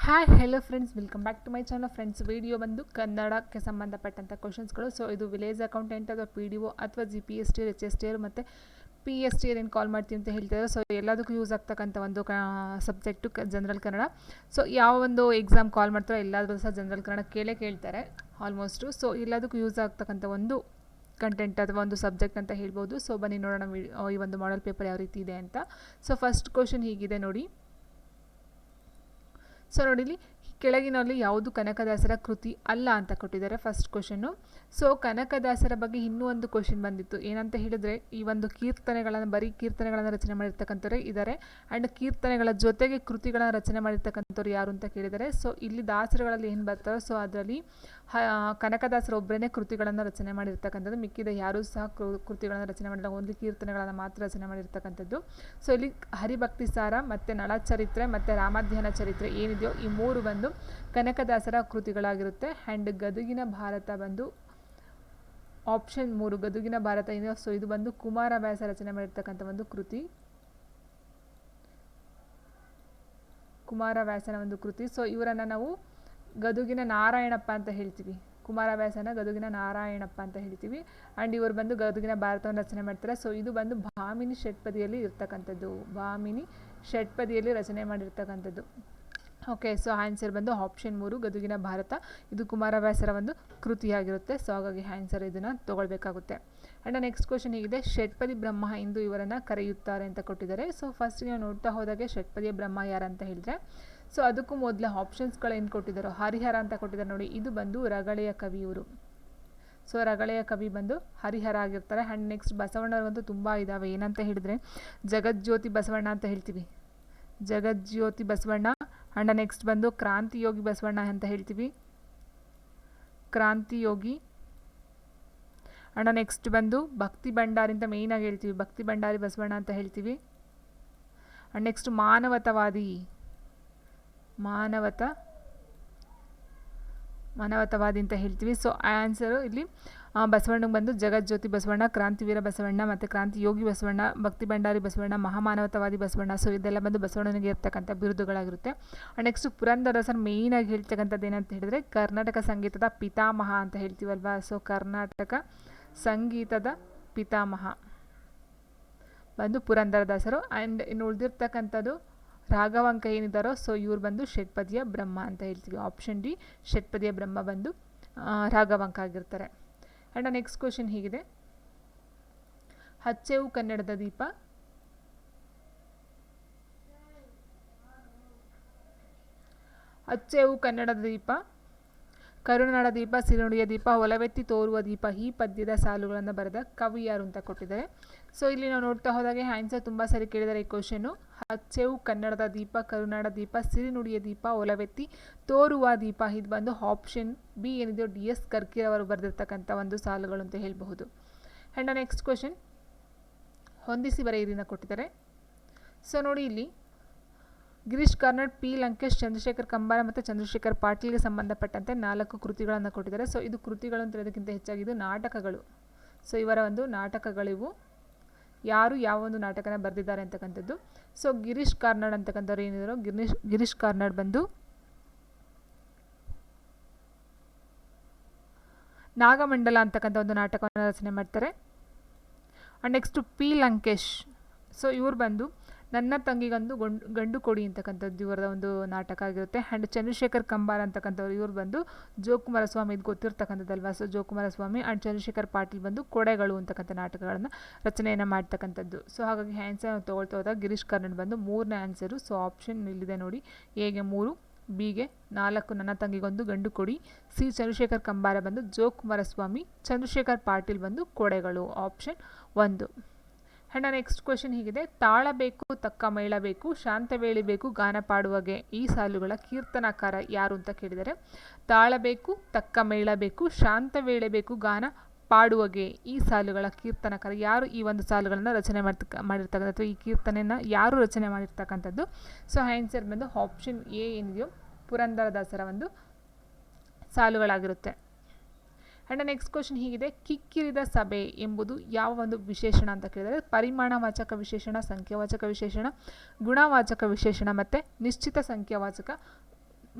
Hi hello friends, welcome back to my channel. Friends, video ಬಂದು ಕನ್ನಡಕ್ಕೆ ಸಂಬಂಧಪಟ್ಟಂಥ ಕ್ವಶನ್ಸ್ಗಳು. ಸೊ ಇದು ವಿಲೇಜ್ ಅಕೌಂಟೆಂಟ್ ಅಥವಾ PDO ಅಥವಾ GPST, HST ಮತ್ತು PST ಏನು ಕಾಲ್ ಮಾಡ್ತೀವಿ ಅಂತ ಹೇಳ್ತಾರೆ. ಸೊ ಎಲ್ಲದಕ್ಕೂ ಯೂಸ್ ಆಗ್ತಕ್ಕಂಥ ಒಂದು ಸಬ್ಜೆಕ್ಟು ಜನರಲ್ ಕನ್ನಡ. ಸೊ ಯಾವ ಒಂದು ಎಕ್ಸಾಮ್ ಕಾಲ್ ಮಾಡ್ತಾರೋ ಎಲ್ಲಾದರೂ ಸಹ ಜನರಲ್ ಕನ್ನಡ ಕೇಳ್ತಾರೆ ಆಲ್ಮೋಸ್ಟು. ಸೊ ಎಲ್ಲದಕ್ಕೂ ಯೂಸ್ ಆಗ್ತಕ್ಕಂಥ ಒಂದು ಕಂಟೆಂಟ್ ಅಥವಾ ಒಂದು ಸಬ್ಜೆಕ್ಟ್ ಅಂತ ಹೇಳ್ಬೋದು. ಸೊ ಬನ್ನಿ ನೋಡೋಣ ಈ ಒಂದು ಮಾಡೆಲ್ ಪೇಪರ್ ಯಾವ ರೀತಿ ಇದೆ ಅಂತ. ಸೊ ಫಸ್ಟ್ ಕ್ವಶನ್ ಹೀಗಿದೆ ನೋಡಿ. ಸೊ ನೋಡಿಲಿ, ಕೆಳಗಿನಲ್ಲಿ ಯಾವುದು ಕನಕದಾಸರ ಕೃತಿ ಅಲ್ಲ ಅಂತ ಕೊಟ್ಟಿದ್ದಾರೆ ಫಸ್ಟ್ ಕ್ವಶನ್ನು. ಸೊ ಕನಕದಾಸರ ಬಗ್ಗೆ ಇನ್ನೂ ಒಂದು ಕ್ವಶನ್ ಬಂದಿತ್ತು. ಏನಂತ ಹೇಳಿದರೆ, ಈ ಒಂದು ಕೀರ್ತನೆಗಳನ್ನು ಬರೀ ಕೀರ್ತನೆಗಳನ್ನು ರಚನೆ ಮಾಡಿರ್ತಕ್ಕಂಥವ್ರೆ ಇದ್ದಾರೆ. ಆ್ಯಂಡ್ ಕೀರ್ತನೆಗಳ ಜೊತೆಗೆ ಕೃತಿಗಳನ್ನು ರಚನೆ ಮಾಡಿರ್ತಕ್ಕಂಥವ್ರು ಯಾರು ಅಂತ ಕೇಳಿದ್ದಾರೆ. ಸೊ ಇಲ್ಲಿ ದಾಸರುಗಳಲ್ಲಿ ಏನು ಬರ್ತಾರೋ ಸೊ ಅದರಲ್ಲಿ ಕನಕದಾಸರು ಒಬ್ಬರೇ ಕೃತಿಗಳನ್ನು ರಚನೆ ಮಾಡಿರ್ತಕ್ಕಂಥದ್ದು. ಮಿಕ್ಕಿದ ಯಾರೂ ಸಹ ಕೃತಿಗಳನ್ನು ರಚನೆ ಮಾಡಿಲ್ಲ, ಒಂದು ಕೀರ್ತನೆಗಳನ್ನು ಮಾತ್ರ ರಚನೆ ಮಾಡಿರ್ತಕ್ಕಂಥದ್ದು. ಸೊ ಇಲ್ಲಿ ಹರಿಭಕ್ತಿ ಸಾರ ಮತ್ತು ನಳಚರಿತ್ರೆ ಮತ್ತು ರಾಮಾಧ್ಯನ ಚರಿತ್ರೆ ಏನಿದೆಯೋ ಈ ಮೂರು ಬಂದು ಕನಕದಾಸರ ಕೃತಿಗಳಾಗಿರುತ್ತೆ. ಆ್ಯಂಡ್ ಗದುಗಿನ ಭಾರತ ಬಂದು ಆಪ್ಷನ್ 3 ಗದುಗಿನ ಭಾರತ ಏನಿದೆ ಸೊ ಇದು ಬಂದು ಕುಮಾರವ್ಯಾಸ ರಚನೆ ಮಾಡಿರ್ತಕ್ಕಂಥ ಒಂದು ಕೃತಿ, ಕುಮಾರವ್ಯಾಸನ ಒಂದು ಕೃತಿ. ಸೊ ಇವರನ್ನು ನಾವು ಗದುಗಿನ ನಾರಾಯಣಪ್ಪ ಅಂತ ಹೇಳ್ತೀವಿ. ಕುಮಾರವ್ಯಾಸನ ಗದುಗಿನ ನಾರಾಯಣಪ್ಪ ಅಂತ ಹೇಳ್ತೀವಿ. ಆ್ಯಂಡ್ ಇವರು ಬಂದು ಗದುಗಿನ ಭಾರತವನ್ನು ರಚನೆ ಮಾಡ್ತಾರೆ. ಸೊ ಇದು ಬಂದು ಭಾಮಿನಿ ಷಟ್ಪದಿಯಲ್ಲಿ ಇರ್ತಕ್ಕಂಥದ್ದು, ಭಾಮಿನಿ ಷಟ್ಪದಿಯಲ್ಲಿ ರಚನೆ ಮಾಡಿರ್ತಕ್ಕಂಥದ್ದು. ಓಕೆ, ಸೊ ಆನ್ಸರ್ ಬಂದು ಆಪ್ಷನ್ 3 ಗದುಗಿನ ಭಾರತ. ಇದು ಕುಮಾರವ್ಯಾಸರ ಒಂದು ಕೃತಿಯಾಗಿರುತ್ತೆ. ಸೊ ಹಾಗಾಗಿ ಆನ್ಸರ್ ಇದನ್ನು ತೊಗೊಳ್ಬೇಕಾಗುತ್ತೆ. ಆ್ಯಂಡ್ ನೆಕ್ಸ್ಟ್ ಕ್ವಶನ್ ಹೀಗಿದೆ, ಷಟ್ಪದಿ ಬ್ರಹ್ಮ ಎಂದು ಇವರನ್ನು ಕರೆಯುತ್ತಾರೆ ಅಂತ ಕೊಟ್ಟಿದ್ದಾರೆ. ಸೊ ಫಸ್ಟ್ ನೀವು ನೋಡ್ತಾ ಹೋದಾಗೆ ಷಟ್ಪದಿಯ ಬ್ರಹ್ಮ ಯಾರಂತ ಹೇಳಿದ್ರೆ, ಸೊ ಅದಕ್ಕೂ ಮೊದಲ ಆಪ್ಷನ್ಸ್ಗಳು ಏನು ಕೊಟ್ಟಿದ್ದಾರೋ ಹರಿಹರ ಅಂತ ಕೊಟ್ಟಿದ್ದಾರೆ ನೋಡಿ. ಇದು ಬಂದು ರಗಳೆಯ ಕವಿ ಇವರು. ಸೊ ರಗಳೆಯ ಕವಿ ಬಂದು ಹರಿಹರ ಆಗಿರ್ತಾರೆ. ಆ್ಯಂಡ್ ನೆಕ್ಸ್ಟ್ ಬಸವಣ್ಣವ್ರಿಗಂತೂ ತುಂಬ ಇದ್ದಾವೆ. ಏನಂತ ಹೇಳಿದರೆ ಜಗಜ್ಯೋತಿ ಬಸವಣ್ಣ ಅಂತ ಹೇಳ್ತೀವಿ, ಜಗಜ್ಯೋತಿ ಬಸವಣ್ಣ. ಆ್ಯಂಡ್ ನೆಕ್ಸ್ಟ್ ಬಂದು ಕ್ರಾಂತಿಯೋಗಿ ಬಸವಣ್ಣ ಅಂತ ಹೇಳ್ತೀವಿ, ಕ್ರಾಂತಿಯೋಗಿ. ಆ್ಯಂಡ್ ನೆಕ್ಸ್ಟ್ ಬಂದು ಭಕ್ತಿ ಭಂಡಾರಿ ಅಂತ ಮೇಯ್ನಾಗಿ ಹೇಳ್ತೀವಿ, ಭಕ್ತಿ ಭಂಡಾರಿ ಬಸವಣ್ಣ ಅಂತ ಹೇಳ್ತೀವಿ. ಆ್ಯಂಡ್ ನೆಕ್ಸ್ಟ್ ಮಾನವತಾವಾದಿ, ಮಾನವತಾವಾದಿ ಅಂತ ಹೇಳ್ತೀವಿ. ಸೊ ಆನ್ಸರು ಇಲ್ಲಿ ಬಸವಣ್ಣಗೆ ಬಂದು ಜಗಜ್ಯೋತಿ ಬಸವಣ್ಣ, ಕ್ರಾಂತಿವೀರ ಬಸವಣ್ಣ ಮತ್ತು ಕ್ರಾಂತಿಯೋಗಿ ಬಸವಣ್ಣ, ಭಕ್ತಿ ಭಂಡಾರಿ ಬಸವಣ್ಣ, ಮಹಾಮಾನವತಾವಾದಿ ಬಸವಣ್ಣ. ಸೊ ಇದೆಲ್ಲ ಬಂದು ಬಸವಣ್ಣನಿಗೆ ಇರ್ತಕ್ಕಂಥ ಬಿರುದುಗಳಾಗಿರುತ್ತೆ. ನೆಕ್ಸ್ಟ್ ಪುರಂದರದಾಸರು ಮೇಯ್ನಾಗಿ ಹೇಳ್ತಕ್ಕಂಥದ್ದು ಏನಂತ ಹೇಳಿದ್ರೆ ಕರ್ನಾಟಕ ಸಂಗೀತದ ಪಿತಾಮಹ ಅಂತ ಹೇಳ್ತೀವಲ್ವಾ. ಸೊ ಕರ್ನಾಟಕ ಸಂಗೀತದ ಪಿತಾಮಹ ಬಂದು ಪುರಂದರದಾಸರು. ಆ್ಯಂಡ್ ಇನ್ನು ಉಳಿದಿರ್ತಕ್ಕಂಥದ್ದು ರಾಘವಾಂಕ ಏನಿದ್ದಾರೋ ಸೊ ಇವ್ರು ಬಂದು ಷಟ್ಪದಿಯ ಬ್ರಹ್ಮ ಅಂತ ಹೇಳ್ತೀವಿ. ಆಪ್ಷನ್ ಡಿ ಷಟ್ಪದಿಯ ಬ್ರಹ್ಮ ಬಂದು ರಾಘವಾಂಕ ಆಗಿರ್ತಾರೆ. ಆ್ಯಂಡ್ ನೆಕ್ಸ್ಟ್ ಕ್ವಶನ್ ಹೀಗಿದೆ, ಹಚ್ಚೆವು ಕನ್ನಡದ ದೀಪ, ಹಚ್ಚೆವು ಕನ್ನಡದ ದೀಪ, ಕರುನಾಡ ದೀಪ, ಸಿರಿನುಡಿಯ ದೀಪ, ಒಲವೆತ್ತಿ ತೋರುವ ದೀಪ ಈ ಪದ್ಯದ ಸಾಲುಗಳನ್ನು ಬರೆದ ಕವಿ ಯಾರು ಅಂತ ಕೊಟ್ಟಿದ್ದಾರೆ. ಸೊ ಇಲ್ಲಿ ನಾವು ನೋಡ್ತಾ ಹೋದಾಗೆ ಆನ್ಸರ್ ತುಂಬ ಸರಿ ಕೇಳಿದ್ದಾರೆ ಈ ಕ್ವಶನು. ಹಚ್ಚೆವು ಕನ್ನಡದ ದೀಪ, ಕರುನಾಡ ದೀಪ, ಸಿರಿನುಡಿಯ ದೀಪ, ಒಲವೆತ್ತಿ ತೋರುವ ದೀಪ ಇದು ಬಂದು ಆಪ್ಷನ್ ಬಿ ಏನಿದೆಯೋ DS ಕರ್ಕಿರವರು ಬರೆದಿರ್ತಕ್ಕಂಥ ಒಂದು ಸಾಲುಗಳು ಅಂತ ಹೇಳಬಹುದು. ಆ್ಯಂಡ್ ನೆಕ್ಸ್ಟ್ ಕ್ವಶನ್, ಹೊಂದಿಸಿ ಬರೆಯಿರಿನ ಕೊಟ್ಟಿದ್ದಾರೆ. ಸೊ ನೋಡಿ, ಇಲ್ಲಿ ಗಿರೀಶ್ ಕಾರ್ನಾಡ್, P. ಲಂಕೇಶ್, ಚಂದ್ರಶೇಖರ್ ಕಂಬಾರ ಮತ್ತು ಚಂದ್ರಶೇಖರ್ ಪಾಟೀಲ್ಗೆ ಸಂಬಂಧಪಟ್ಟಂತೆ 4 ಕೃತಿಗಳನ್ನು ಕೊಟ್ಟಿದ್ದಾರೆ. ಸೊ ಇದು ಕೃತಿಗಳು ಅಂತ ಹೇಳೋದಕ್ಕಿಂತ ಹೆಚ್ಚಾಗಿ ಇದು ನಾಟಕಗಳು. ಸೊ ಇವರ ಒಂದು ನಾಟಕಗಳಿವು. ಯಾರು ಯಾವ ಒಂದು ನಾಟಕನ ಬರೆದಿದ್ದಾರೆ ಅಂತಕ್ಕಂಥದ್ದು. ಸೊ ಗಿರೀಶ್ ಕಾರ್ನಾಡ್ ಅಂತಕ್ಕಂಥವ್ರು ಏನಿದ್ರು, ಗಿರೀಶ್ ಕಾರ್ನಾಡ್ ಬಂದು ನಾಗಮಂಡಲ ಅಂತಕ್ಕಂಥ ಒಂದು ನಾಟಕವನ್ನು ರಚನೆ ಮಾಡ್ತಾರೆ. And next P. Lankesh, so ಇವ್ರು ಬಂದು ನನ್ನ ತಂಗಿಗೊಂದು ಗಂಡು ಕೊಡಿ ಅಂತಕ್ಕಂಥದ್ದು ಇವರದ ಒಂದು ನಾಟಕ ಆಗಿರುತ್ತೆ. ಆ್ಯಂಡ್ ಚಂದ್ರಶೇಖರ್ ಕಂಬಾರ ಅಂತಕ್ಕಂಥವ್ರು ಇವ್ರು ಬಂದು ಜೋಕುಮಾರ ಸ್ವಾಮಿ, ಇದು ಗೊತ್ತಿರ್ತಕ್ಕಂಥದ್ದಲ್ವಾ. ಸೊ ಜೋಕುಮಾರ ಸ್ವಾಮಿ ಆ್ಯಂಡ್ ಚಂದ್ರಶೇಖರ್ ಪಾಟೀಲ್ ಬಂದು ಕೊಡೆಗಳು ಅಂತಕ್ಕಂಥ ನಾಟಕಗಳನ್ನು ರಚನೆಯನ್ನು ಮಾಡ್ತಕ್ಕಂಥದ್ದು. ಸೊ ಹಾಗಾಗಿ ಆನ್ಸರ್ ತೊಗೊಳ್ತಾ ಹೋದಾಗ ಗಿರೀಶ್ ಕಾರ್ನಾಡ್ ಬಂದು 3ನೇ ಆನ್ಸರು. ಸೊ ಆಪ್ಷನ್ ಇಲ್ಲಿದೆ ನೋಡಿ, ಎಗೆ 3, ಬಿಗೆ 4 ನನ್ನ ತಂಗಿಗೊಂದು ಗಂಡು ಕೊಡಿ, ಸಿ ಚಂದ್ರಶೇಖರ್ ಕಂಬಾರ ಬಂದು ಜೋಕುಮಾರ ಸ್ವಾಮಿ, ಚಂದ್ರಶೇಖರ್ ಪಾಟೀಲ್ ಬಂದು ಕೊಡೆಗಳು, ಆಪ್ಷನ್ 1. ಆ್ಯಂಡ್ ನೆಕ್ಸ್ಟ್ ಕ್ವಶನ್ ಹೀಗಿದೆ, ತಾಳಬೇಕು ತಕ್ಕ ಮೇಳಬೇಕು, ಶಾಂತವೇಳಿಬೇಕು ಗಾನ ಪಾಡುವಗೆ ಈ ಸಾಲುಗಳ ಕೀರ್ತನಕಾರ ಯಾರು ಅಂತ ಕೇಳಿದರೆ, ತಾಳಬೇಕು ತಕ್ಕ ಮೇಳಬೇಕು, ಶಾಂತವೇಳಬೇಕು ಗಾನ ಪಾಡುವಗೆ ಈ ಸಾಲುಗಳ ಕೀರ್ತನಕಾರ ಯಾರು, ಈ ಒಂದು ಸಾಲುಗಳನ್ನು ರಚನೆ ಮಾಡಿರ್ತಕ್ಕಂಥದ್ದು, ಈ ಕೀರ್ತನೆಯನ್ನು ಯಾರು ರಚನೆ ಮಾಡಿರ್ತಕ್ಕಂಥದ್ದು. ಸೊ ಆನ್ಸರ್ ಬಂದು ಆಪ್ಷನ್ ಎ ಏನಿದೆಯೋ ಪುರಂದರದಾಸರ ಒಂದು ಸಾಲುಗಳಾಗಿರುತ್ತೆ. ಆ್ಯಂಡ್ ನೆಕ್ಸ್ಟ್ ಕ್ವಶನ್ ಹೀಗಿದೆ, ಕಿಕ್ಕಿರಿದ ಸಭೆ ಎಂಬುದು ಯಾವ ಒಂದು ವಿಶೇಷಣ ಅಂತ ಕೇಳಿದರೆ ಪರಿಮಾಣವಾಚಕ ವಿಶೇಷಣ, ಸಂಖ್ಯಾವಾಚಕ ವಿಶೇಷಣ, ಗುಣವಾಚಕ ವಿಶೇಷಣ ಮತ್ತು ನಿಶ್ಚಿತ ಸಂಖ್ಯಾವಾಚಕ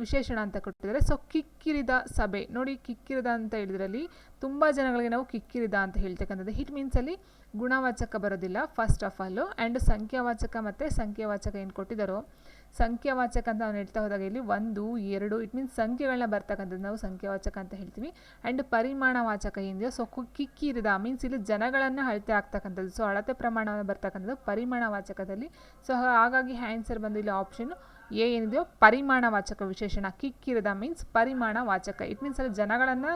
ವಿಶೇಷಣ ಅಂತ ಕೊಟ್ಟಿದ್ದಾರೆ. ಸೊ ಕಿಕ್ಕಿರಿದ ಸಭೆ ನೋಡಿ, ಕಿಕ್ಕಿರಿದ ಅಂತ ಹೇಳಿದ್ರಲ್ಲಿ ತುಂಬ ಜನಗಳಿಗೆ ನಾವು ಕಿಕ್ಕಿರಿದ ಅಂತ ಹೇಳ್ತಕ್ಕಂಥದ್ದು. ಇಟ್ ಮೀನ್ಸ್ ಅಲ್ಲಿ ಗುಣವಾಚಕ ಬರೋದಿಲ್ಲ ಫಸ್ಟ್ ಆಫ್ ಆಲು. ಆ್ಯಂಡ್ ಸಂಖ್ಯಾವಾಚಕ ಮತ್ತು ಸಂಖ್ಯಾವಾಚಕ ಏನು ಕೊಟ್ಟಿದ್ದಾರೋ, ಸಂಖ್ಯಾವಾಚಕ ಅಂತ ನಾವು ಹೇಳ್ತಾ ಹೋದಾಗ ಇಲ್ಲಿ 1 2 ಇಟ್ ಮೀನ್ಸ್ ಸಂಖ್ಯೆಗಳನ್ನ ಬರ್ತಕ್ಕಂಥದ್ದು ನಾವು ಸಂಖ್ಯಾವಾಚಕ ಅಂತ ಹೇಳ್ತೀವಿ. ಆ್ಯಂಡ್ ಪರಿಮಾಣವಾಚಕ ಏನಿದೆಯೋ, ಸೊ ಕಿಕ್ಕಿರಿದ ಮೀನ್ಸ್ ಇಲ್ಲಿ ಜನಗಳನ್ನು ಅಳತೆ ಆಗ್ತಕ್ಕಂಥದ್ದು. ಸೊ ಅಳತೆ ಪ್ರಮಾಣವನ್ನು ಬರ್ತಕ್ಕಂಥದ್ದು ಪರಿಮಾಣವಾಚಕದಲ್ಲಿ. ಸೊ ಹಾಗಾಗಿ ಆನ್ಸರ್ ಬಂದು ಇಲ್ಲಿ ಆಪ್ಷನ್ ಎ ಏನಿದೆಯೋ ಪರಿಮಾಣವಾಚಕ ವಿಶೇಷಣ. ಕಿಕ್ಕಿರಿದ ಮೀನ್ಸ್ ಪರಿಮಾಣವಾಚಕ. ಇಟ್ ಮೀನ್ಸ್ ಅಲ್ಲಿ ಜನಗಳನ್ನು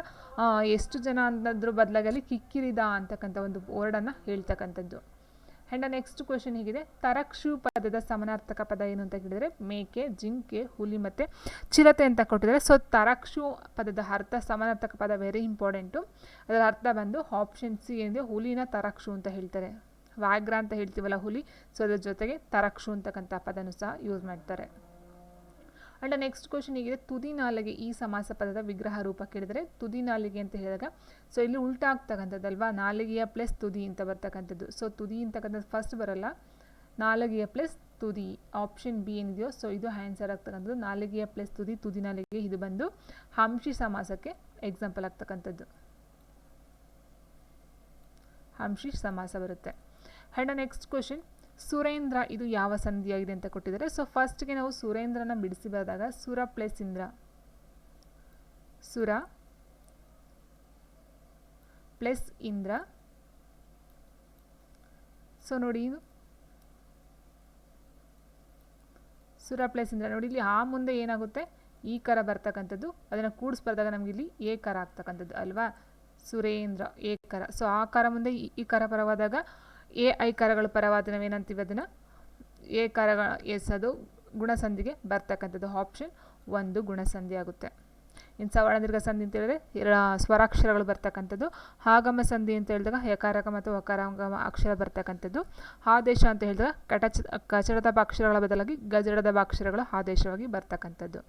ಎಷ್ಟು ಜನ ಅನ್ನೋದ್ರ ಬದಲಾಗಿ ಕಿಕ್ಕಿರಿದ ಅಂತಕ್ಕಂಥ ಒಂದು ವರ್ಡನ್ನು ಹೇಳ್ತಕ್ಕಂಥದ್ದು. ಆ್ಯಂಡ್ ನೆಕ್ಸ್ಟ್ ಕ್ವೆಶನ್ ಹೀಗಿದೆ, ತರಕ್ಷು ಪದದ ಸಮಾನಾರ್ಥಕ ಪದ ಏನು ಅಂತ ಕೇಳಿದರೆ ಮೇಕೆ, ಜಿಂಕೆ, ಹುಲಿ ಮತ್ತು ಚಿರತೆ ಅಂತ ಕೊಟ್ಟಿದ್ದಾರೆ. ಸೊ ತರಕ್ಷು ಪದದ ಅರ್ಥ ಸಮಾನಾರ್ಥಕ ಪದ ವೆರಿ ಇಂಪಾರ್ಟೆಂಟು. ಅದರ ಅರ್ಥ ಬಂದು ಆಪ್ಷನ್ ಸಿ ಏನಿದೆ ಹುಲಿನ ತರಕ್ಷು ಅಂತ ಹೇಳ್ತಾರೆ. ವ್ಯಾಘ್ರ ಅಂತ ಹೇಳ್ತೀವಲ್ಲ ಹುಲಿ, ಸೊ ಅದ್ರ ಜೊತೆಗೆ ತರಕ್ಷು ಅಂತಕ್ಕಂಥ ಪದನೂ ಸಹ ಯೂಸ್ ಮಾಡ್ತಾರೆ. ಆ್ಯಂಡ್ ನೆಕ್ಸ್ಟ್ ಕ್ವೆಶನ್ ಹೀಗಿದೆ, ತುದಿ ನಾಲಿಗೆ ಈ ಸಮಾಸ ಪದದ ವಿಗ್ರಹ ರೂಪ ಕೇಳಿದರೆ ತುದಿ ನಾಲಿಗೆ ಅಂತ ಹೇಳಿದಾಗ ಸೊ ಇಲ್ಲಿ ಉಲ್ಟಾ ಆಗ್ತಕ್ಕಂಥದ್ದಲ್ವಾ, ನಾಲಿಗೆಯ ಪ್ಲಸ್ ತುದಿ ಅಂತ ಬರ್ತಕ್ಕಂಥದ್ದು. ಸೊ ತುದಿ ಅಂತಕ್ಕಂಥದ್ದು ಫಸ್ಟ್ ಬರಲ್ಲ, ನಾಲಿಗೆಯ ಪ್ಲಸ್ ತುದಿ. ಆಪ್ಷನ್ ಬಿ ಏನಿದೆಯೋ ಸೊ ಇದು ಆನ್ಸರ್ ಆಗ್ತಕ್ಕಂಥದ್ದು. ನಾಲಿಗೆಯ ಪ್ಲಸ್ ತುದಿ, ತುದಿ ನಾಲಿಗೆ, ಇದು ಬಂದು ಹಂಶಿ ಸಮಾಸಕ್ಕೆ ಎಕ್ಸಾಂಪಲ್ ಆಗ್ತಕ್ಕಂಥದ್ದು. ಹಂಶಿ ಸಮಾಸ ಬರುತ್ತೆ. ಆ್ಯಂಡ್ ನೆಕ್ಸ್ಟ್ ಕ್ವೆಶನ್, ಸುರೇಂದ್ರ ಇದು ಯಾವ ಸಂಧಿಯಾಗಿದೆ ಅಂತ ಕೊಟ್ಟಿದ್ದಾರೆ. ಸೊ ಫಸ್ಟ್ಗೆ ನಾವು ಸುರೇಂದ್ರನ ಬಿಡಿಸಿ ಬರೆದಾಗ ಸುರ ಪ್ಲಸ್ ಇಂದ್ರ, ಸುರ ಪ್ಲಸ್ ಇಂದ್ರ. ಸೊ ನೋಡಿ ಇದು ಸುರ ಪ್ಲಸ್ ಇಂದ್ರ. ನೋಡಿ ಇಲ್ಲಿ ಆ ಮುಂದೆ ಏನಾಗುತ್ತೆ, ಈ ಕರ ಬರ್ತಕ್ಕಂಥದ್ದು, ಅದನ್ನು ಕೂಡಿಸಿ ಬರೆದಾಗ ನಮ್ಗೆ ಇಲ್ಲಿ ಏ ಕರ ಆಗ್ತಕ್ಕಂಥದ್ದು ಅಲ್ವಾ, ಸುರೇಂದ್ರ ಏ ಕರ. ಸೊ ಆ ಕರ ಮುಂದೆ ಈ ಕರ ಪರವಾದಾಗ ಎ ಐ ಕರಗಳು ಪರವಾದ ನಾವೇನಂತೀವಿ ಅದನ್ನು ಎ ಕರಗಳ ಎಸ್, ಅದು ಗುಣಸಂಧಿಗೆ ಬರ್ತಕ್ಕಂಥದ್ದು. ಆಪ್ಷನ್ 1 ಗುಣಸಂಧಿ ಆಗುತ್ತೆ. ಇನ್ನು ಸವರ್ಣ ಸಂಧಿ ಅಂತ ಹೇಳಿದ್ರೆ ಸ್ವರಾಕ್ಷರಗಳು ಬರ್ತಕ್ಕಂಥದ್ದು. ಆಗಮ ಸಂಧಿ ಅಂತ ಹೇಳಿದಾಗ ಯಕಾರಕ ಮತ್ತು ವಕಾರಾಗಮ ಅಕ್ಷರ ಬರ್ತಕ್ಕಂಥದ್ದು. ಆದೇಶ ಅಂತ ಹೇಳಿದಾಗ ಕಚಡದ ಅಕ್ಷರಗಳ ಬದಲಾಗಿ ಗಜಡದ ಅಕ್ಷರಗಳು ಆದೇಶವಾಗಿ ಬರ್ತಕ್ಕಂಥದ್ದು.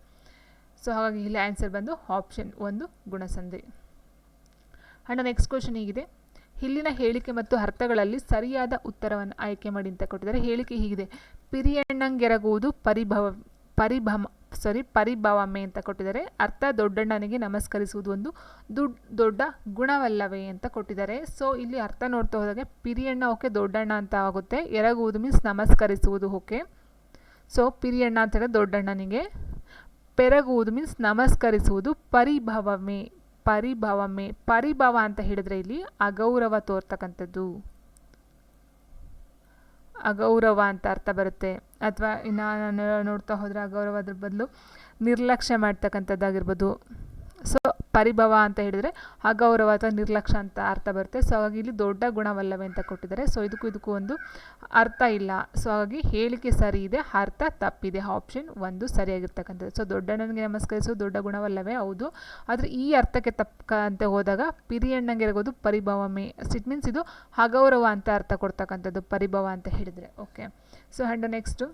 ಸೊ ಹಾಗಾಗಿ ಇಲ್ಲಿ ಆನ್ಸರ್ ಬಂದು ಆಪ್ಷನ್ 1 ಗುಣಸಂಧಿ. ಆ್ಯಂಡ್ ನೆಕ್ಸ್ಟ್ ಕ್ವೆಶನ್ ಹೀಗಿದೆ, ಇಲ್ಲಿನ ಹೇಳಿಕೆ ಮತ್ತು ಅರ್ಥಗಳಲ್ಲಿ ಸರಿಯಾದ ಉತ್ತರವನ್ನು ಆಯ್ಕೆ ಮಾಡಿ ಅಂತ ಕೊಟ್ಟಿದ್ದಾರೆ. ಹೇಳಿಕೆ ಹೀಗಿದೆ, ಪಿರಿಯಣ್ಣಂಗೆರಗುವುದು ಪರಿಭವಮೆ ಅಂತ ಕೊಟ್ಟಿದ್ದಾರೆ. ಅರ್ಥ ದೊಡ್ಡಣ್ಣನಿಗೆ ನಮಸ್ಕರಿಸುವುದು ಒಂದು ದೊಡ್ಡ ಗುಣವಲ್ಲವೇ ಅಂತ ಕೊಟ್ಟಿದ್ದಾರೆ. ಸೊ ಇಲ್ಲಿ ಅರ್ಥ ನೋಡ್ತಾ ಹೋದಾಗ ಪಿರಿಯಣ್ಣ ಓಕೆ ದೊಡ್ಡಣ್ಣ ಅಂತ ಆಗುತ್ತೆ, ಎರಗುವುದು ಮೀನ್ಸ್ ನಮಸ್ಕರಿಸುವುದು ಓಕೆ. ಸೊ ಪಿರಿಯಣ್ಣ ಅಂತ ಹೇಳಿದ್ರೆ ದೊಡ್ಡಣ್ಣನಿಗೆ, ಪೆರಗುವುದು ಮೀನ್ಸ್ ನಮಸ್ಕರಿಸುವುದು ಪರಿಭವಮೆ. ಪರಿಭವ ಅಂತ ಹೇಳಿದ್ರೆ ಇಲ್ಲಿ ಅಗೌರವ ತೋರ್ತಕ್ಕಂಥದ್ದು, ಅಗೌರವ ಅಂತ ಅರ್ಥ ಬರುತ್ತೆ. ಅಥವಾ ಇನ್ನು ನೋಡ್ತಾ ಹೋದರೆ ಅಗೌರವದ ಬದಲು ನಿರ್ಲಕ್ಷ್ಯ ಮಾಡ್ತಕ್ಕಂಥದ್ದಾಗಿರ್ಬೋದು. ಸೊ ಪರಿಭವ ಅಂತ ಹೇಳಿದರೆ ಅಗೌರವ ಅಥವಾ ನಿರ್ಲಕ್ಷ್ಯ ಅಂತ ಅರ್ಥ ಬರುತ್ತೆ. ಸೊ ಹಾಗಾಗಿ ಇಲ್ಲಿ ದೊಡ್ಡ ಗುಣವಲ್ಲವೇ ಅಂತ ಕೊಟ್ಟಿದ್ದಾರೆ. ಸೊ ಇದಕ್ಕೂ ಒಂದು ಅರ್ಥ ಇಲ್ಲ. ಸೊ ಹಾಗಾಗಿ ಹೇಳಿಕೆ ಸರಿ ಇದೆ, ಅರ್ಥ ತಪ್ಪಿದೆ. ಆಪ್ಷನ್ 1 ಸರಿಯಾಗಿರ್ತಕ್ಕಂಥದ್ದು. ಸೊ ದೊಡ್ಡಣ್ಣನಿಗೆ ನಮಸ್ಕರಿಸೋದು ದೊಡ್ಡ ಗುಣವಲ್ಲವೇ ಹೌದು, ಆದರೆ ಈ ಅರ್ಥಕ್ಕೆ ತಕ್ಕಂತೆ ಹೋದಾಗ ಪಿರಿಯಣ್ಣಂಗೆ ಇರಗೋದು ಪರಿಭವಮೆ. ಇಟ್ ಮೀನ್ಸ್ ಇದು ಅಗೌರವ ಅಂತ ಅರ್ಥ ಕೊಡ್ತಕ್ಕಂಥದ್ದು ಪರಿಭವ ಅಂತ ಹೇಳಿದರೆ ಓಕೆ. ಸೊ ಆ್ಯಂಡ್ ನೆಕ್ಸ್ಟು,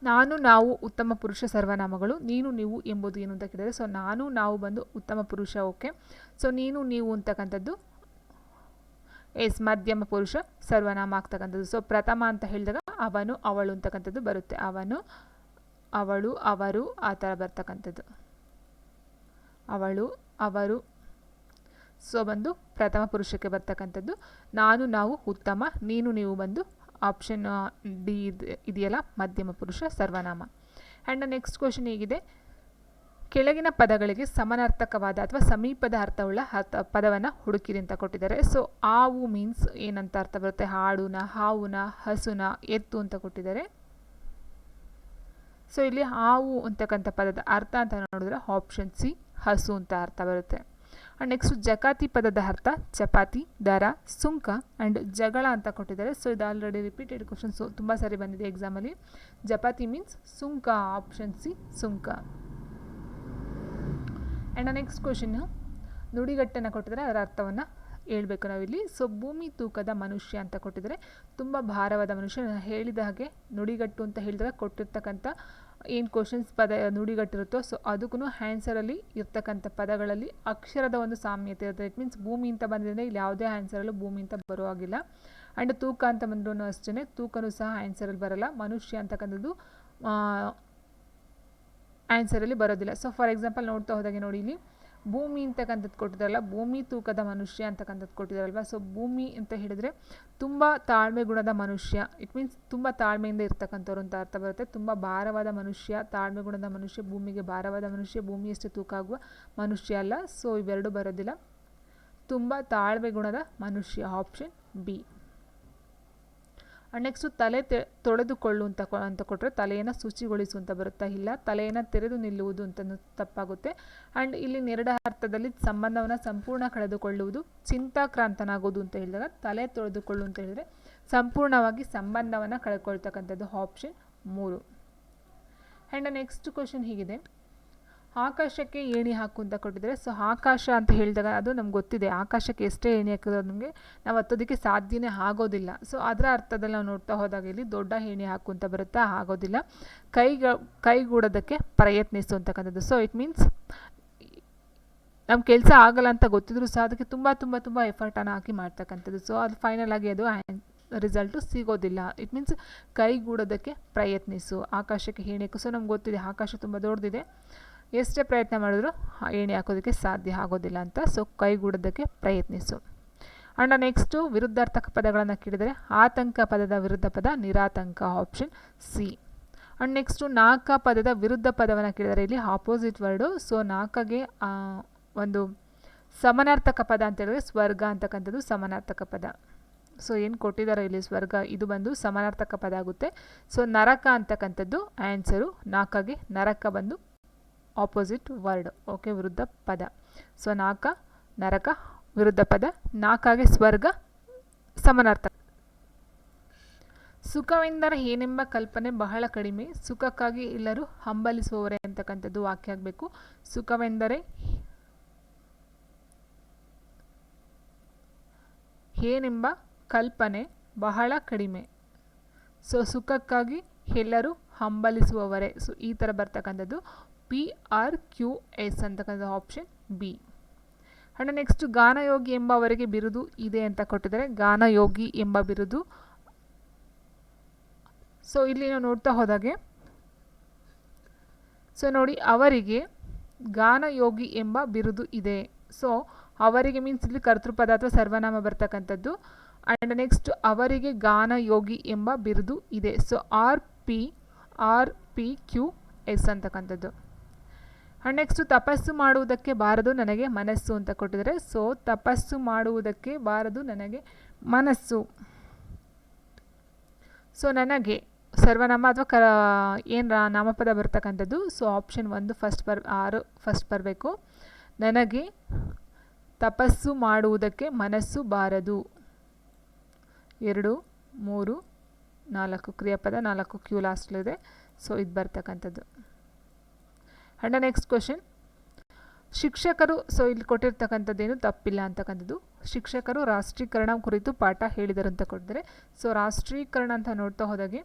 ನಾನು ನಾವು ಉತ್ತಮ ಪುರುಷ ಸರ್ವನಾಮಗಳು, ನೀನು ನೀವು ಎಂಬುದು ಏನು ಅಂತ ಕೇಳಿದರೆ ಸೊ ನಾನು ನಾವು ಬಂದು ಉತ್ತಮ ಪುರುಷ ಓಕೆ. ಸೊ ನೀನು ನೀವು ಅಂತಕ್ಕಂಥದ್ದು ಎಸ್ ಮಧ್ಯಮ ಪುರುಷ ಸರ್ವನಾಮ ಆಗ್ತಕ್ಕಂಥದ್ದು. ಸೊ ಪ್ರಥಮ ಅಂತ ಹೇಳಿದಾಗ ಅವನು ಅವಳು ಅಂತಕ್ಕಂಥದ್ದು ಬರುತ್ತೆ. ಅವನು ಅವಳು ಅವರು ಆ ಥರ ಬರ್ತಕ್ಕಂಥದ್ದು, ಅವಳು ಅವರು. ಸೊ ಬಂದು ಪ್ರಥಮ ಪುರುಷಕ್ಕೆ ಬರ್ತಕ್ಕಂಥದ್ದು. ನಾನು ನಾವು ಉತ್ತಮ, ನೀನು ನೀವು ಬಂದು ಆಪ್ಷನ್ ಡಿ ಇದೆಯಲ್ಲ ಮಧ್ಯಮ ಪುರುಷ ಸರ್ವನಾಮ. ಆ್ಯಂಡ್ ನೆಕ್ಸ್ಟ್ ಕ್ವೆಶನ್ ಹೇಗಿದೆ, ಕೆಳಗಿನ ಪದಗಳಿಗೆ ಸಮಾನಾರ್ಥಕವಾದ ಅಥವಾ ಸಮೀಪದ ಅರ್ಥವುಳ್ಳ ಪದವನ್ನು ಹುಡುಕಿರಿ ಅಂತ ಕೊಟ್ಟಿದ್ದಾರೆ. ಸೊ ಆವು ಮೀನ್ಸ್ ಏನಂತ ಅರ್ಥ ಬರುತ್ತೆ, ಹಾಡುನ, ಹಾವುನ, ಹಸುನ, ಎತ್ತು ಅಂತ ಕೊಟ್ಟಿದ್ದಾರೆ. ಸೊ ಇಲ್ಲಿ ಹಾವು ಅಂತಕ್ಕಂಥ ಪದದ ಅರ್ಥ ಅಂತ ನೋಡಿದ್ರೆ ಆಪ್ಷನ್ ಸಿ ಹಸು ಅಂತ ಅರ್ಥ ಬರುತ್ತೆ. ಆ್ಯಂಡ್ ನೆಕ್ಸ್ಟ್ ಜಕಾತಿ ಪದದ ಅರ್ಥ ಚಪಾತಿ, ದರ, ಸುಂಕ ಆ್ಯಂಡ್ ಜಗಳ ಅಂತ ಕೊಟ್ಟಿದ್ದಾರೆ. ಸೊ ಇದು ಆಲ್ರೆಡಿ ರಿಪೀಟೆಡ್ ಕ್ವಶನ್ಸು ತುಂಬ ಸಾರಿ ಬಂದಿದೆ ಎಕ್ಸಾಮಲ್ಲಿ. ಜಪಾತಿ ಮೀನ್ಸ್ ಸುಂಕ, ಆಪ್ಷನ್ ಸಿ ಸುಂಕ. ಆ್ಯಂಡ್ ನೆಕ್ಸ್ಟ್ ಕ್ವಶನ್ನು ನುಡಿಗಟ್ಟನ್ನು ಕೊಟ್ಟಿದ್ದಾರೆ, ಅದರ ಅರ್ಥವನ್ನು ಹೇಳ್ಬೇಕು ನಾವಿಲ್ಲಿ. ಸೊ ಭೂಮಿ ತೂಕದ ಮನುಷ್ಯ ಅಂತ ಕೊಟ್ಟಿದ್ದಾರೆ, ತುಂಬ ಭಾರವಾದ ಮನುಷ್ಯ. ಹೇಳಿದ ಹಾಗೆ ನುಡಿಗಟ್ಟು ಅಂತ ಹೇಳಿದಾಗ ಕೊಟ್ಟಿರ್ತಕ್ಕಂಥ ಏನು ಕ್ವಶನ್ಸ್ ಪದ ನುಡಿಗಟ್ಟಿರುತ್ತೋ ಸೊ ಅದಕ್ಕೂ ಆನ್ಸರಲ್ಲಿ ಇರ್ತಕ್ಕಂಥ ಪದಗಳಲ್ಲಿ ಅಕ್ಷರದ ಒಂದು ಸಾಮ್ಯತೆ ಇರುತ್ತೆ. ಇಟ್ ಮೀನ್ಸ್ ಭೂಮಿ ಅಂತ ಬಂದಿದೆ, ಇಲ್ಲಿ ಯಾವುದೇ ಆನ್ಸರಲ್ಲೂ ಭೂಮಿ ಅಂತ ಬರುವಾಗಿಲ್ಲ. ಆ್ಯಂಡ್ ತೂಕ ಅಂತ ಬಂದ್ರೂ ಅಷ್ಟೇ, ತೂಕನೂ ಸಹ ಆನ್ಸರಲ್ಲಿ ಬರಲ್ಲ. ಮನುಷ್ಯ ಅಂತಕ್ಕಂಥದ್ದು ಆನ್ಸರಲ್ಲಿ ಬರೋದಿಲ್ಲ. ಸೊ ಫಾರ್ ಎಕ್ಸಾಂಪಲ್ ನೋಡ್ತಾ ಹೋದಾಗೆ ನೋಡಿ, ಇಲ್ಲಿ ಭೂಮಿ ಅಂತಕ್ಕಂಥದ್ದು ಕೊಟ್ಟಿದ್ದಾರಲ್ಲ, ಭೂಮಿ ತೂಕದ ಮನುಷ್ಯ ಅಂತಕ್ಕಂಥದ್ದು ಕೊಟ್ಟಿದ್ದಾರಲ್ವ. ಸೊ ಭೂಮಿ ಅಂತ ಹೇಳಿದರೆ ತುಂಬ ತಾಳ್ಮೆ ಗುಣದ ಮನುಷ್ಯ, ಇಟ್ ಮೀನ್ಸ್ ತುಂಬ ತಾಳ್ಮೆಯಿಂದ ಇರ್ತಕ್ಕಂಥವ್ರು ಅಂತ ಅರ್ಥ ಬರುತ್ತೆ. ತುಂಬ ಭಾರವಾದ ಮನುಷ್ಯ, ತಾಳ್ಮೆ ಗುಣದ ಮನುಷ್ಯ, ಭೂಮಿಗೆ ಭಾರವಾದ ಮನುಷ್ಯ, ಭೂಮಿಯಷ್ಟು ತೂಕ ಆಗುವ ಮನುಷ್ಯ ಅಲ್ಲ. ಸೊ ಇವೆರಡು ಬರೋದಿಲ್ಲ. ತುಂಬ ತಾಳ್ಮೆ ಗುಣದ ಮನುಷ್ಯ, ಆಪ್ಷನ್ ಬಿ. ನೆಕ್ಸ್ಟು ತಲೆ ತೊಳೆದುಕೊಳ್ಳು ಅಂತ ಕೊಟ್ಟರೆ ತಲೆಯನ್ನು ಶುಚಿಗೊಳಿಸು ಅಂತ ಬರುತ್ತಾ, ಇಲ್ಲ ತಲೆಯನ್ನು ತೆರೆದು ನಿಲ್ಲುವುದು ಅಂತ ತಪ್ಪಾಗುತ್ತೆ. ಆ್ಯಂಡ್ ಇಲ್ಲಿ ನೆರಡ ಅರ್ಥದಲ್ಲಿ ಸಂಬಂಧವನ್ನು ಸಂಪೂರ್ಣ ಕಳೆದುಕೊಳ್ಳುವುದು, ಚಿಂತಾಕ್ರಾಂತನಾಗೋದು ಅಂತ ಹೇಳಿದಾಗ ತಲೆ ತೊಳೆದುಕೊಳ್ಳು ಅಂತ ಹೇಳಿದರೆ ಸಂಪೂರ್ಣವಾಗಿ ಸಂಬಂಧವನ್ನು ಕಳೆದುಕೊಳ್ತಕ್ಕಂಥದ್ದು, ಆಪ್ಷನ್ 3. ಆ್ಯಂಡ್ ನೆಕ್ಸ್ಟ್ ಕ್ವಶನ್ ಹೀಗಿದೆ, ಆಕಾಶಕ್ಕೆ ಏಣಿ ಹಾಕು ಅಂತ ಕೊಟ್ಟಿದ್ದಾರೆ. ಸೊ ಆಕಾಶ ಅಂತ ಹೇಳಿದಾಗ ಅದು ನಮ್ಗೆ ಗೊತ್ತಿದೆ, ಆಕಾಶಕ್ಕೆ ಎಷ್ಟೇ ಏಣಿ ಹಾಕಿದ್ರು ನಮಗೆ ನಾವು ಹತ್ತೋದಕ್ಕೆ ಸಾಧ್ಯನೇ ಆಗೋದಿಲ್ಲ. ಸೊ ಅದರ ಅರ್ಥದಲ್ಲಿ ನಾವು ನೋಡ್ತಾ ಹೋದಾಗ ಇಲ್ಲಿ ದೊಡ್ಡ ಏಣಿ ಹಾಕು ಅಂತ ಬರುತ್ತಾ, ಆಗೋದಿಲ್ಲ. ಕೈಗೂಡೋದಕ್ಕೆ ಪ್ರಯತ್ನಿಸು ಅಂತಕ್ಕಂಥದ್ದು. ಸೊ ಇಟ್ ಮೀನ್ಸ್ ನಮ್ಮ ಕೆಲಸ ಆಗಲ್ಲ ಅಂತ ಗೊತ್ತಿದ್ರು ಸಹ ಅದಕ್ಕೆ ತುಂಬ ತುಂಬ ತುಂಬ ಎಫರ್ಟನ್ನು ಹಾಕಿ ಮಾಡ್ತಕ್ಕಂಥದ್ದು. ಸೊ ಅದು ಫೈನಲ್ ಆಗಿ ಅದು ರಿಸಲ್ಟು ಸಿಗೋದಿಲ್ಲ. ಇಟ್ ಮೀನ್ಸ್ ಕೈಗೂಡೋದಕ್ಕೆ ಪ್ರಯತ್ನಿಸು, ಆಕಾಶಕ್ಕೆ ಏಣಿ ಹಾಕು. ಸೊ ನಮ್ಗೆ ಗೊತ್ತಿದೆ ಆಕಾಶ ತುಂಬ ದೊಡ್ಡದಿದೆ, ಎಷ್ಟೇ ಪ್ರಯತ್ನ ಮಾಡಿದ್ರು ಏಣಿ ಹಾಕೋದಕ್ಕೆ ಸಾಧ್ಯ ಆಗೋದಿಲ್ಲ ಅಂತ. ಸೊ ಕೈಗೂಡೋದಕ್ಕೆ ಪ್ರಯತ್ನಿಸು. ಆ್ಯಂಡ್ ನೆಕ್ಸ್ಟು ವಿರುದ್ಧಾರ್ಥಕ ಪದಗಳನ್ನು ಕೇಳಿದರೆ ಆತಂಕ ಪದದ ವಿರುದ್ಧ ಪದ ನಿರಾತಂಕ, ಆಪ್ಷನ್ ಸಿ. ಆ್ಯಂಡ್ ನೆಕ್ಸ್ಟು ನಾಕ ಪದದ ವಿರುದ್ಧ ಪದವನ್ನು ಕೇಳಿದರೆ ಇಲ್ಲಿ ಆಪೋಸಿಟ್ ವರ್ಡು. ಸೊ ನಾಕಗೆ ಒಂದು ಸಮಾನಾರ್ಥಕ ಪದ ಅಂತ ಹೇಳಿದ್ರೆ ಸ್ವರ್ಗ ಅಂತಕ್ಕಂಥದ್ದು ಸಮಾನಾರ್ಥಕ ಪದ. ಸೊ ಏನು ಕೊಟ್ಟಿದ್ದಾರೆ ಇಲ್ಲಿ ಸ್ವರ್ಗ, ಇದು ಬಂದು ಸಮಾನಾರ್ಥಕ ಪದ ಆಗುತ್ತೆ. ಸೊ ನರಕ ಅಂತಕ್ಕಂಥದ್ದು ಆನ್ಸರು, ನಾಕಗೆ ನರಕ ಬಂದು ಆಪೋಸಿಟ್ ವರ್ಡ್, ಓಕೆ, ವಿರುದ್ಧ ಪದ. ಸೊ ನಾಕ ನರಕ ವಿರುದ್ಧ ಪದ, ನಾಕಾಗೆ ಸ್ವರ್ಗ ಸಮಾನಾರ್ಥಕ. ಸುಖವೆಂದರೆ ಏನೆಂಬ ಕಲ್ಪನೆ ಬಹಳ ಕಡಿಮೆ, ಸುಖಕ್ಕಾಗಿ ಎಲ್ಲರೂ ಹಂಬಲಿಸುವವರೇ ಅಂತಕ್ಕಂಥದ್ದು ವಾಕ್ಯ ಆಗಬೇಕು. ಸುಖವೆಂದರೆ ಏನೆಂಬ ಕಲ್ಪನೆ ಬಹಳ ಕಡಿಮೆ, ಸೊ ಸುಖಕ್ಕಾಗಿ ಎಲ್ಲರೂ ಹಂಬಲಿಸುವವರೇ. ಸೊ ಈ ಥರ ಬರ್ತಕ್ಕಂಥದ್ದು PRQS ಅಂತಕ್ಕಂಥ ಆಪ್ಷನ್ ಬಿ. ಆ್ಯಂಡ್ ನೆಕ್ಸ್ಟ್ ಗಾನಯೋಗಿ ಎಂಬ ಅವರಿಗೆ ಬಿರುದು ಇದೆ ಅಂತ ಕೊಟ್ಟಿದ್ದಾರೆ, ಗಾನಯೋಗಿ ಎಂಬ ಬಿರುದು. ಸೊ ಇಲ್ಲಿ ನಾವು ನೋಡ್ತಾ ಹೋದಾಗೆ, ಸೊ ನೋಡಿ ಅವರಿಗೆ ಗಾನಯೋಗಿ ಎಂಬ ಬಿರುದು ಇದೆ. ಸೊ ಅವರಿಗೆ ಮೀನ್ಸ್ ಇಲ್ಲಿ ಕರ್ತೃಪದ ಅಥವಾ ಸರ್ವನಾಮ ಬರ್ತಕ್ಕಂಥದ್ದು. ಆ್ಯಂಡ್ ನೆಕ್ಸ್ಟ್ ಅವರಿಗೆ ಗಾನಯೋಗಿ ಎಂಬ ಬಿರುದು ಇದೆ. ಸೊ RPQS ಅಂತಕ್ಕಂಥದ್ದು. ಆ್ಯಂಡ್ ನೆಕ್ಸ್ಟು ತಪಸ್ಸು ಮಾಡುವುದಕ್ಕೆ ಬಾರದು ನನಗೆ ಮನಸ್ಸು ಅಂತ ಕೊಟ್ಟಿದ್ದಾರೆ. ಸೊ ತಪಸ್ಸು ಮಾಡುವುದಕ್ಕೆ ಬಾರದು ನನಗೆ ಮನಸ್ಸು. ಸೊ ನನಗೆ ಸರ್ವನಾಮ ಅಥವಾ ಏನು ನಾಮಪದ ಬರ್ತಕ್ಕಂಥದ್ದು. ಸೊ ಆಪ್ಷನ್ 1 ಫಸ್ಟ್ ಬರಬೇಕು. ನನಗೆ ತಪಸ್ಸು ಮಾಡುವುದಕ್ಕೆ ಮನಸ್ಸು ಬಾರದು. 2, 3, 4 ಕ್ರಿಯಾಪದ, 4 ಕ್ಯೂ ಲಾಸ್ಟಲ್ಲಿದೆ. ಸೊ ಇದು ಬರ್ತಕ್ಕಂಥದ್ದು. ಆ್ಯಂಡ್ ನೆಕ್ಸ್ಟ್ ಕ್ವಶನ್, ಶಿಕ್ಷಕರು, ಸೊ ಇಲ್ಲಿ ಕೊಟ್ಟಿರ್ತಕ್ಕಂಥದ್ದೇನು ತಪ್ಪಿಲ್ಲ ಅಂತಕ್ಕಂಥದ್ದು. ಶಿಕ್ಷಕರು ರಾಷ್ಟ್ರೀಕರಣ ಕುರಿತು ಪಾಠ ಹೇಳಿದರು ಅಂತ ಕೊಟ್ಟಿದ್ದಾರೆ. ಸೊ ರಾಷ್ಟ್ರೀಕರಣ ಅಂತ ನೋಡ್ತಾ ಹೋದಾಗೆ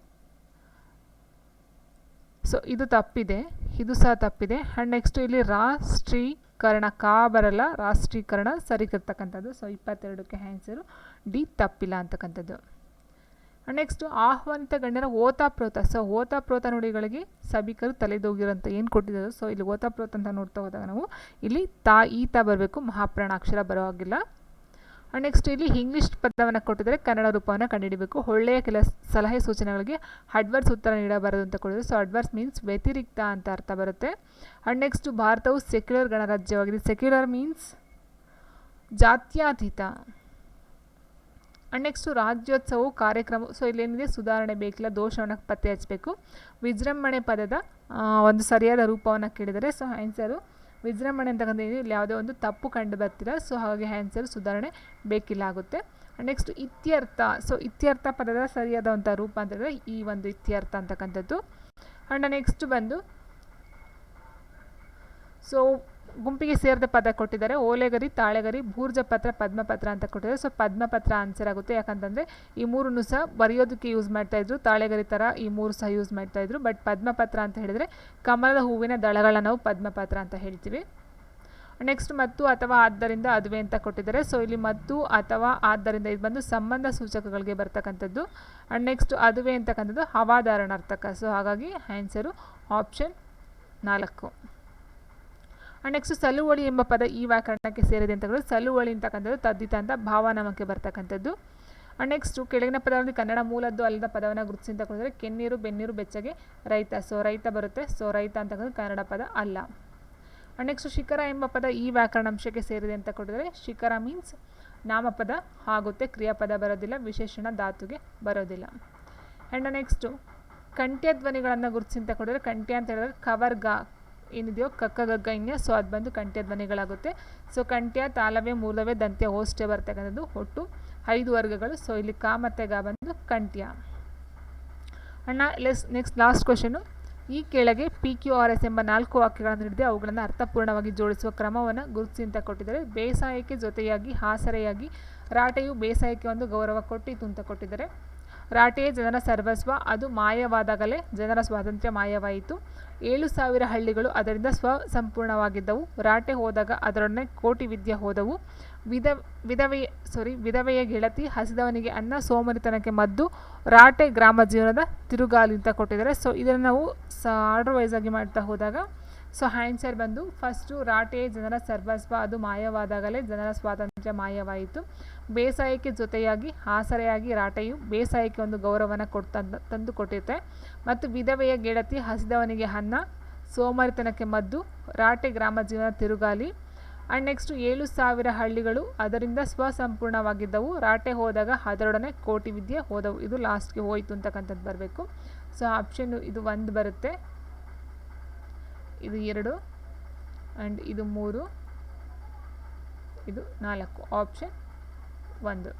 ಸೊ ಇದು ತಪ್ಪಿದೆ, ಇದು ಸಹ ತಪ್ಪಿದೆ. ಆ್ಯಂಡ್ ನೆಕ್ಸ್ಟ್ ಇಲ್ಲಿ ರಾಷ್ಟ್ರೀಕರಣ ಬರಲ್ಲ, ರಾಷ್ಟ್ರೀಕರಣ ಸರಿಗಿರ್ತಕ್ಕಂಥದ್ದು. ಸೊ 22ಕ್ಕೆ ಆನ್ಸರು ಡಿ, ತಪ್ಪಿಲ್ಲ ಅಂತಕ್ಕಂಥದ್ದು. ನೆಕ್ಸ್ಟು ಆಹ್ವಾನಿತ ಗಣ್ಯರ ಓತಾಪ್ರೋತ. ಸೊ ಓತಾಪ್ರೋತ ನುಡಿಗಳಿಗೆ ಸಭಿಕರು ತಲೆದೋಗಿರೋಂಥ ಏನು ಕೊಟ್ಟಿದ್ದಾರೆ. ಸೊ ಇಲ್ಲಿ ಓತಾಪ್ರೋತ ಅಂತ ನೋಡ್ತಾ ಹೋದಾಗ ನಾವು ಇಲ್ಲಿ ಈತ ಬರಬೇಕು, ಮಹಾಪ್ರಾಣಾಕ್ಷರ ಬರೋ ಹಾಗಿಲ್ಲ. ನೆಕ್ಸ್ಟ್ ಇಲ್ಲಿ ಇಂಗ್ಲೀಷ್ ಪದವನ್ನು ಕೊಟ್ಟಿದ್ದಾರೆ, ಕನ್ನಡ ರೂಪವನ್ನು ಕಂಡುಹಿಡಬೇಕು. ಒಳ್ಳೆಯ ಕೆಲ ಸಲಹೆ ಸೂಚನೆಗಳಿಗೆ ಅಡ್ವರ್ಸ್ ಉತ್ತರ ನೀಡಬಾರದು ಅಂತ ಕೊಟ್ಟಿದ್ದಾರೆ. ಸೊ ಅಡ್ವರ್ಸ್ ಮೀನ್ಸ್ ವ್ಯತಿರಿಕ್ತ ಅಂತ ಅರ್ಥ ಬರುತ್ತೆ. ಆ್ಯಂಡ್ ನೆಕ್ಸ್ಟು ಭಾರತವು ಸೆಕ್ಯುಲರ್ ಗಣರಾಜ್ಯವಾಗಿದೆ. ಸೆಕ್ಯುಲರ್ ಮೀನ್ಸ್ ಜಾತ್ಯತೀತ. ಆ್ಯಂಡ್ ನೆಕ್ಸ್ಟು ರಾಜ್ಯೋತ್ಸವವು ಕಾರ್ಯಕ್ರಮ. ಸೊ ಇಲ್ಲೇನಿದೆ, ಸುಧಾರಣೆ ಬೇಕಿಲ್ಲ, ದೋಷವನ್ನು ಪತ್ತೆ ಹಚ್ಚಬೇಕು. ವಿಜೃಂಭಣೆ ಪದದ ಒಂದು ಸರಿಯಾದ ರೂಪವನ್ನು ಕೇಳಿದರೆ. ಸೊ ಆನ್ಸರು ವಿಜೃಂಭಣೆ ಅಂತಕ್ಕಂಥ ಇಲ್ಲಿ ಯಾವುದೇ ಒಂದು ತಪ್ಪು ಕಂಡು ಬರ್ತಿಲ್ಲ. ಸೊ ಹಾಗೆ ಆನ್ಸರು ಸುಧಾರಣೆ ಬೇಕಿಲ್ಲ ಆಗುತ್ತೆ. ನೆಕ್ಸ್ಟ್ ಇತ್ಯರ್ಥ. ಸೊ ಇತ್ಯರ್ಥ ಪದದ ಸರಿಯಾದಂಥ ರೂಪ ಅಂತ ಹೇಳಿದ್ರೆ ಈ ಒಂದು ಇತ್ಯರ್ಥ ಅಂತಕ್ಕಂಥದ್ದು. ಆ್ಯಂಡ್ ನೆಕ್ಸ್ಟ್ ಬಂದು ಸೊ ಗುಂಪಿಗೆ ಸೇರಿದ ಪದ ಕೊಟ್ಟಿದ್ದಾರೆ. ಓಲೆಗರಿ, ತಾಳೆಗರಿ, ಭೂರ್ಜಪತ್ರ, ಪದ್ಮಪತ್ರ ಅಂತ ಕೊಟ್ಟಿದ್ದಾರೆ. ಸೊ ಪದ್ಮಪತ್ರ ಆನ್ಸರ್ ಆಗುತ್ತೆ, ಯಾಕಂತಂದರೆ ಈ ಮೂರನ್ನು ಸಹ ಬರೆಯೋದಕ್ಕೆ ಯೂಸ್ ಮಾಡ್ತಾಯಿದ್ರು. ತಾಳೆಗರಿ ಥರ ಈ ಮೂರು ಸಹ ಯೂಸ್ ಮಾಡ್ತಾಯಿದ್ರು. ಬಟ್ ಪದ್ಮಪತ್ರ ಅಂತ ಹೇಳಿದರೆ ಕಮಲದ ಹೂವಿನ ದಳಗಳನ್ನ ನಾವು ಪದ್ಮಪತ್ರ ಅಂತ ಹೇಳ್ತೀವಿ. ನೆಕ್ಸ್ಟ್ ಮತ್ತು ಅಥವಾ ಆದ್ದರಿಂದ ಅದುವೆ ಅಂತ ಕೊಟ್ಟಿದ್ದಾರೆ. ಸೊ ಇಲ್ಲಿ ಮತ್ತು ಅಥವಾ ಆದ್ದರಿಂದ ಇದು ಬಂದು ಸಂಬಂಧ ಸೂಚಕಗಳಿಗೆ ಬರ್ತಕ್ಕಂಥದ್ದು. ಆ್ಯಂಡ್ ನೆಕ್ಸ್ಟ್ ಅದುವೆ ಅಂತಕ್ಕಂಥದ್ದು ಹವಾಧಾರಣಾರ್ಥಕ. ಸೊ ಹಾಗಾಗಿ ಆನ್ಸರು ಆಪ್ಷನ್ 4. ನೆಕ್ಸ್ಟ್ ಸಲುವಳಿ ಎಂಬ ಪದ ಈ ವ್ಯಾಕರಣಕ್ಕೆ ಸೇರಿದೆ ಅಂತ ಹೇಳಿದ್ರೆ ಸಲುವಳಿ ಅಂತಕ್ಕಂಥದ್ದು ತದ್ದಿತ ಅಂತ ಭಾವನಾಮಕ್ಕೆ ಬರ್ತಕ್ಕಂಥದ್ದು. ನೆಕ್ಸ್ಟು ಕೆಳಗಿನ ಪದಗಳಲ್ಲಿ ಕನ್ನಡ ಮೂಲದ್ದು ಅಲ್ಲದ ಪದವನ್ನು ಗುರುತಿಸಿ ಅಂತ ಕೊಡಿದ್ರೆ ಕೆನ್ನೀರು ಬೆನ್ನೀರು ಬೆಚ್ಚಗೆ ರೈತ. ಸೊ ರೈತ ಬರುತ್ತೆ. ಸೊ ರೈತ ಅಂತಕ್ಕಂಥದ್ದು ಕನ್ನಡ ಪದ ಅಲ್ಲ. ನೆಕ್ಸ್ಟ್ ಶಿಖರ ಎಂಬ ಪದ ಈ ವ್ಯಾಕರಣಾಂಶಕ್ಕೆ ಸೇರಿದೆ ಅಂತ ಕೊಟ್ಟಿದ್ರೆ ಶಿಖರ ಮೀನ್ಸ್ ನಾಮಪದ ಆಗುತ್ತೆ, ಕ್ರಿಯಾಪದ ಬರೋದಿಲ್ಲ, ವಿಶೇಷಣ ಧಾತುಗೆ ಬರೋದಿಲ್ಲ. ಆ್ಯಂಡ್ ನೆಕ್ಸ್ಟು ಕಂಠ್ಯ ಧ್ವನಿಗಳನ್ನು ಗುರುತಿಸಿ ಅಂತ ಕೊಟ್ಟಿದ್ರೆ ಕಂಠ್ಯ ಅಂತ ಹೇಳಿದ್ರೆ ಕವರ್ಗ ಏನಿದೆಯೋ ಕಕ್ಕ ಗಗ್ಗ ಇನ್ಯ. ಸೊ ಅದು ಬಂದು ಕಂಠ್ಯ ಧ್ವನಿಗಳಾಗುತ್ತೆ. ಸೊ ಕಂಠ್ಯ ತಾಲವ್ಯ ಮೂಲವ್ಯ ದಂತ್ಯ ಓಷ್ಟೆ ಬರ್ತಕ್ಕಂಥದ್ದು ಒಟ್ಟು 5 ವರ್ಗಗಳು. ಸೊ ಇಲ್ಲಿ ಕ ಮತ್ತು ಗ ಬಂದು ಕಂಠ್ಯ. ನೆಕ್ಸ್ಟ್ ಲಾಸ್ಟ್ ಕ್ವಶನು, ಈ ಕೆಳಗೆ PQRS ಎಂಬ 4 ವಾಕ್ಯಗಳನ್ನು ಹಿಡಿದು ಅವುಗಳನ್ನು ಅರ್ಥಪೂರ್ಣವಾಗಿ ಜೋಡಿಸುವ ಕ್ರಮವನ್ನು ಗುರುತಿಸಿ ಅಂತ ಕೊಟ್ಟಿದ್ದಾರೆ. ಬೇಸಾಯಕ್ಕೆ ಜೊತೆಯಾಗಿ ಆಸರೆಯಾಗಿ ರಾಟೆಯು ಬೇಸಾಯಕ್ಕೆ ಒಂದು ಗೌರವ ಕೊಟ್ಟಿತು ಅಂತ ಕೊಟ್ಟಿದ್ದಾರೆ. ರಾಟೆಯೇ ಜನರ ಸರ್ವಸ್ವ, ಅದು ಮಾಯವಾದಾಗಲೇ ಜನರ ಸ್ವಾತಂತ್ರ್ಯ ಮಾಯವಾಯಿತು. 7,000 ಹಳ್ಳಿಗಳು ಅದರಿಂದ ಸ್ವಸಂಪೂರ್ಣವಾಗಿದ್ದವು. ರಾಟೆ ಹೋದಾಗ ಅದರೊಡನೆ ಕೋಟಿ ವಿದ್ಯೆ ಹೋದವು. ವಿಧವೆಯ ಗೆಳತಿ, ಹಸಿದವನಿಗೆ ಅನ್ನ, ಸೋಮರಿತನಕ್ಕೆ ಮದ್ದು, ರಾಟೆ ಗ್ರಾಮ ಜೀವನದ ತಿರುಗಾಲಿ ಅಂತ ಕೊಟ್ಟಿದ್ದಾರೆ. ಸೊ ಇದನ್ನು ನಾವು ಆರ್ಡರ್ ವೈಸ್ ಆಗಿ ಮಾಡ್ತಾ ಹೋದಾಗ ಸೊ ಆನ್ಸರ್ ಬಂದು ಫಸ್ಟು ರಾಟೆಯೇ ಜನರ ಸರ್ವಸ್ವ, ಅದು ಮಾಯವಾದಾಗಲೇ ಜನರ ಸ್ವಾತಂತ್ರ್ಯ ಮಾಯವಾಯಿತು. ಬೇಸಾಯಕ್ಕೆ ಜೊತೆಯಾಗಿ ಆಸರೆಯಾಗಿ ರಾಟೆಯು ಬೇಸಾಯಕ್ಕೆ ಒಂದು ಗೌರವನ ತಂದು ಕೊಟ್ಟಿರುತ್ತೆ. ಮತ್ತು ವಿಧವೆಯ ಗೆಳತಿ, ಹಸಿದವನಿಗೆ ಅನ್ನ, ಸೋಮರಿತನಕ್ಕೆ ಮದ್ದು, ರಾಟೆ ಗ್ರಾಮ ಜೀವನ ತಿರುಗಾಲಿ. ಆ್ಯಂಡ್ ನೆಕ್ಸ್ಟು 7,000 ಹಳ್ಳಿಗಳು ಅದರಿಂದ ಸ್ವಸಂಪೂರ್ಣವಾಗಿದ್ದವು. ರಾಟೆ ಹೋದಾಗ ಅದರೊಡನೆ ಕೋಟಿ ವಿದ್ಯೆ ಹೋದವು. ಇದು ಲಾಸ್ಟ್ಗೆ ಹೋಯಿತು ಅಂತಕ್ಕಂಥದ್ದು ಬರಬೇಕು. ಸೊ ಆಪ್ಷನ್ ಇದು 1 ಬರುತ್ತೆ, ಇದು 2 ಆ್ಯಂಡ್ ಇದು 3, ಇದು 4. ಆಪ್ಷನ್ 1.